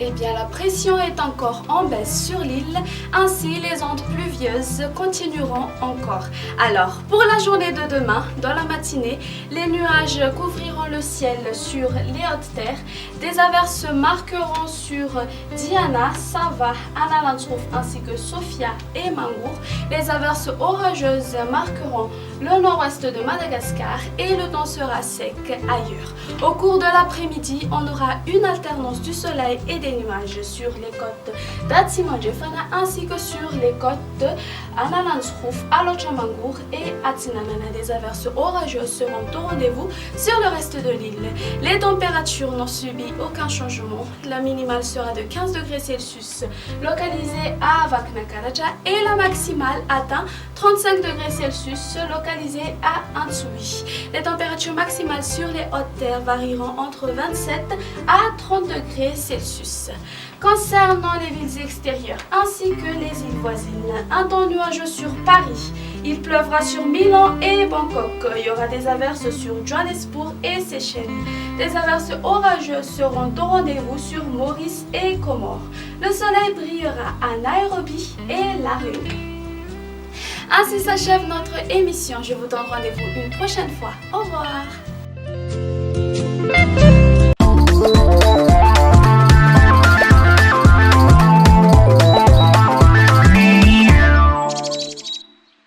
Eh bien, la pression est encore en baisse sur l'île, ainsi les ondes pluvieuses continueront encore. Alors, pour la journée de demain, dans la matinée, les nuages couvriront le ciel sur les hautes terres, des averses marqueront sur Diana, Sava, Analantrouf ainsi que Sofia et Mangour. Les averses orageuses marqueront le nord-ouest de Madagascar et le temps sera sec ailleurs. Au cours de l'après-midi, on aura une alternance du soleil et des nuages sur les côtes d'Atsimanjefana ainsi que sur les côtes de Analantrouf, Alochamangour et Atsinanana. Des averses orageuses seront au rendez-vous sur le reste de l'île. Les températures n'ont subi aucun changement. La minimale sera de 15 degrés Celsius localisée à Vaknakaraja et la maximale atteint 35 degrés Celsius localisée à Antsui. Les températures maximales sur les hautes terres varieront entre 27 à 30 degrés Celsius. Concernant les villes extérieures ainsi que les îles voisines, un temps nuageux sur Paris. Il pleuvra sur Milan et Bangkok. Il y aura des averses sur Johannesburg et Seychelles. Des averses orageuses seront au rendez-vous sur Maurice et Comores. Le soleil brillera à Nairobi et La Réunion. Ainsi s'achève notre émission. Je vous donne rendez-vous une prochaine fois. Au revoir.